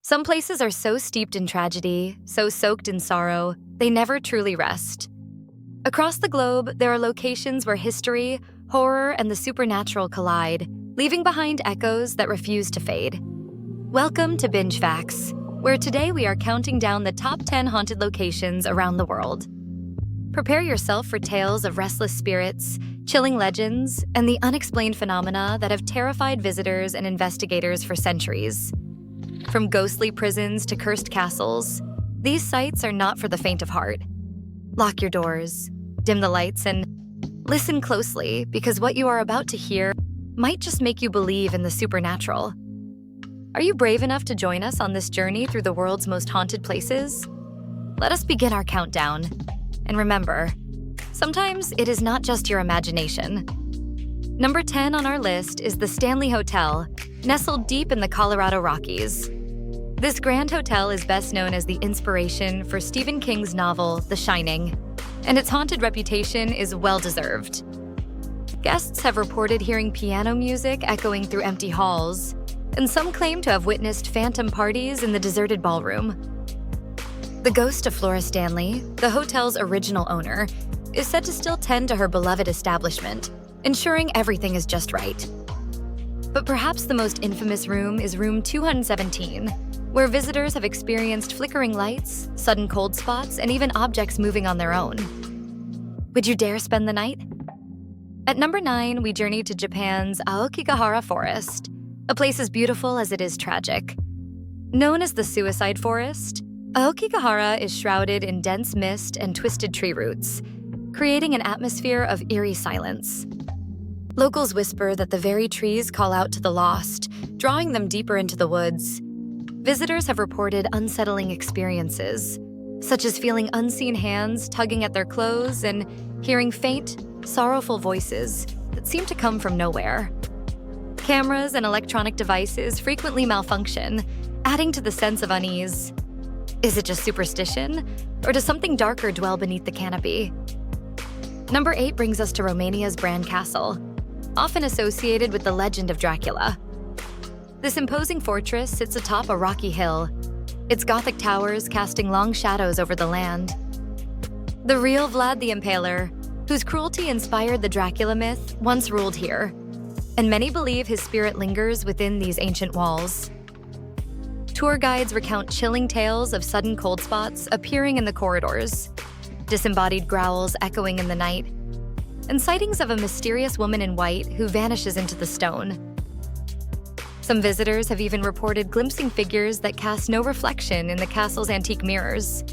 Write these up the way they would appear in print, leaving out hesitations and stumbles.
Some places are so steeped in tragedy, so soaked in sorrow, they never truly rest. Across the globe, there are locations where history, horror, and the supernatural collide, leaving behind echoes that refuse to fade. Welcome to Binge Facts, where today we are counting down the top 10 haunted locations around the world. Prepare yourself for tales of restless spirits, chilling legends, and the unexplained phenomena that have terrified visitors and investigators for centuries. From ghostly prisons to cursed castles, these sites are not for the faint of heart. Lock your doors, dim the lights, and listen closely, because what you are about to hear might just make you believe in the supernatural. Are you brave enough to join us on this journey through the world's most haunted places? Let us begin our countdown. And remember, sometimes it is not just your imagination. Number 10 on our list is the Stanley Hotel, nestled deep in the Colorado Rockies. This grand hotel is best known as the inspiration for Stephen King's novel, The Shining, and its haunted reputation is well-deserved. Guests have reported hearing piano music echoing through empty halls, and some claim to have witnessed phantom parties in the deserted ballroom. The ghost of Flora Stanley, the hotel's original owner, is said to still tend to her beloved establishment, ensuring everything is just right. But perhaps the most infamous room is room 217, where visitors have experienced flickering lights, sudden cold spots, and even objects moving on their own. Would you dare spend the night? At number 9, we journey to Japan's Aokigahara Forest, a place as beautiful as it is tragic. Known as the Suicide Forest, Aokigahara is shrouded in dense mist and twisted tree roots, creating an atmosphere of eerie silence. Locals whisper that the very trees call out to the lost, drawing them deeper into the woods. Visitors have reported unsettling experiences, such as feeling unseen hands tugging at their clothes and hearing faint, sorrowful voices that seem to come from nowhere. Cameras and electronic devices frequently malfunction, adding to the sense of unease. Is it just superstition, or does something darker dwell beneath the canopy? Number 8 brings us to Romania's Bran Castle, often associated with the legend of Dracula. This imposing fortress sits atop a rocky hill, its Gothic towers casting long shadows over the land. The real Vlad the Impaler, whose cruelty inspired the Dracula myth, once ruled here, and many believe his spirit lingers within these ancient walls. Tour guides recount chilling tales of sudden cold spots appearing in the corridors, disembodied growls echoing in the night, and sightings of a mysterious woman in white who vanishes into the stone. Some visitors have even reported glimpsing figures that cast no reflection in the castle's antique mirrors.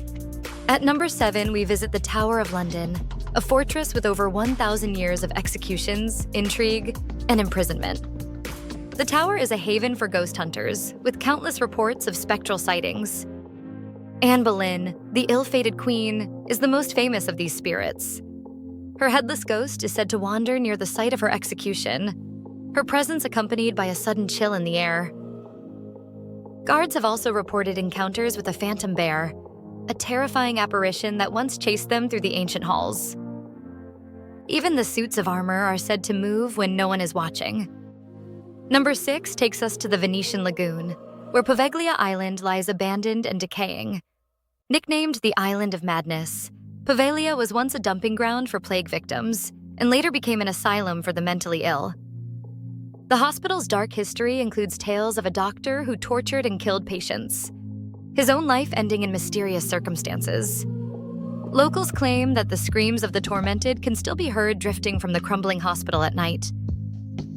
At number 7, we visit the Tower of London, a fortress with over 1,000 years of executions, intrigue, and imprisonment. The tower is a haven for ghost hunters, with countless reports of spectral sightings. Anne Boleyn, the ill-fated queen, is the most famous of these spirits. Her headless ghost is said to wander near the site of her execution, her presence accompanied by a sudden chill in the air. Guards have also reported encounters with a phantom bear, a terrifying apparition that once chased them through the ancient halls. Even the suits of armor are said to move when no one is watching. Number 6 takes us to the Venetian Lagoon, where Poveglia Island lies abandoned and decaying. Nicknamed the Island of Madness, Poveglia was once a dumping ground for plague victims and later became an asylum for the mentally ill. The hospital's dark history includes tales of a doctor who tortured and killed patients, his own life ending in mysterious circumstances. Locals claim that the screams of the tormented can still be heard drifting from the crumbling hospital at night.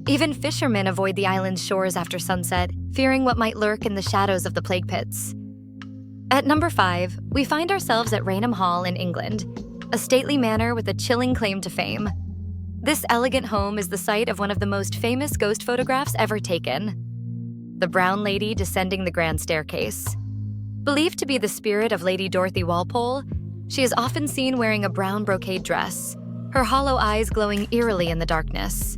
Even fishermen avoid the island's shores after sunset, fearing what might lurk in the shadows of the plague pits. At number 5, we find ourselves at Raynham Hall in England, a stately manor with a chilling claim to fame. This elegant home is the site of one of the most famous ghost photographs ever taken, the Brown Lady descending the grand staircase. Believed to be the spirit of Lady Dorothy Walpole, she is often seen wearing a brown brocade dress, her hollow eyes glowing eerily in the darkness.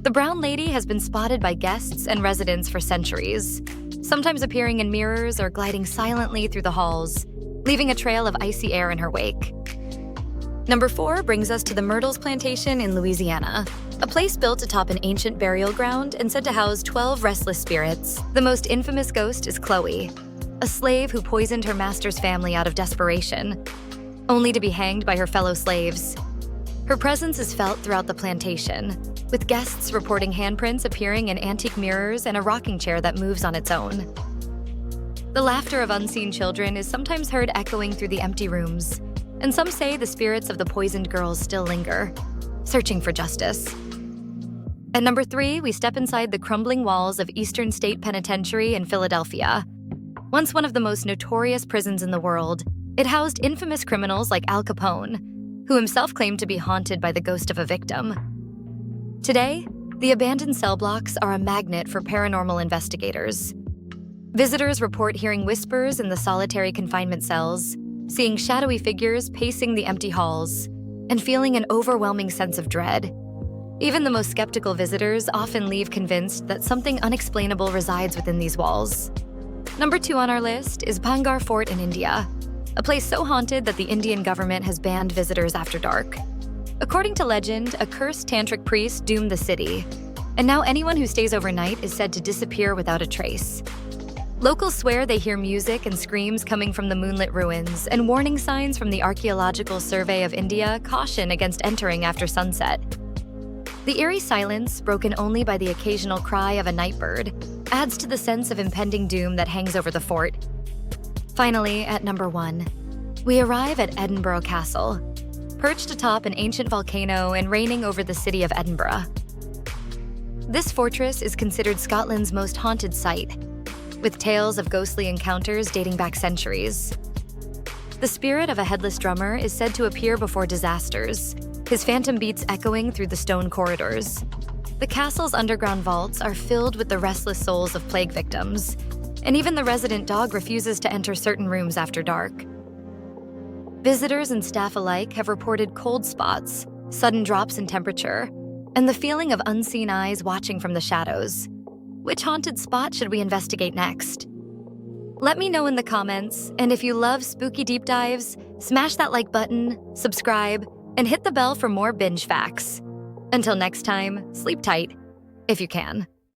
The Brown Lady has been spotted by guests and residents for centuries, sometimes appearing in mirrors or gliding silently through the halls, leaving a trail of icy air in her wake. Number 4 brings us to the Myrtles Plantation in Louisiana, a place built atop an ancient burial ground and said to house 12 restless spirits. The most infamous ghost is Chloe, a slave who poisoned her master's family out of desperation, only to be hanged by her fellow slaves. Her presence is felt throughout the plantation, with guests reporting handprints appearing in antique mirrors and a rocking chair that moves on its own. The laughter of unseen children is sometimes heard echoing through the empty rooms, and some say the spirits of the poisoned girls still linger, searching for justice. At number 3, we step inside the crumbling walls of Eastern State Penitentiary in Philadelphia. Once one of the most notorious prisons in the world, it housed infamous criminals like Al Capone, who himself claimed to be haunted by the ghost of a victim. Today, the abandoned cell blocks are a magnet for paranormal investigators. Visitors report hearing whispers in the solitary confinement cells, seeing shadowy figures pacing the empty halls, and feeling an overwhelming sense of dread. Even the most skeptical visitors often leave convinced that something unexplainable resides within these walls. Number 2 on our list is Bhangar Fort in India, a place so haunted that the Indian government has banned visitors after dark. According to legend, a cursed tantric priest doomed the city, and now anyone who stays overnight is said to disappear without a trace. Locals swear they hear music and screams coming from the moonlit ruins, and warning signs from the Archaeological Survey of India caution against entering after sunset. The eerie silence, broken only by the occasional cry of a nightbird, adds to the sense of impending doom that hangs over the fort. Finally, at number 1, we arrive at Edinburgh Castle, perched atop an ancient volcano and reigning over the city of Edinburgh. This fortress is considered Scotland's most haunted site, with tales of ghostly encounters dating back centuries. The spirit of a headless drummer is said to appear before disasters, his phantom beats echoing through the stone corridors. The castle's underground vaults are filled with the restless souls of plague victims, and even the resident dog refuses to enter certain rooms after dark. Visitors and staff alike have reported cold spots, sudden drops in temperature, and the feeling of unseen eyes watching from the shadows. Which haunted spot should we investigate next? Let me know in the comments, and if you love spooky deep dives, smash that like button, subscribe, and hit the bell for more binge facts. Until next time, sleep tight, if you can.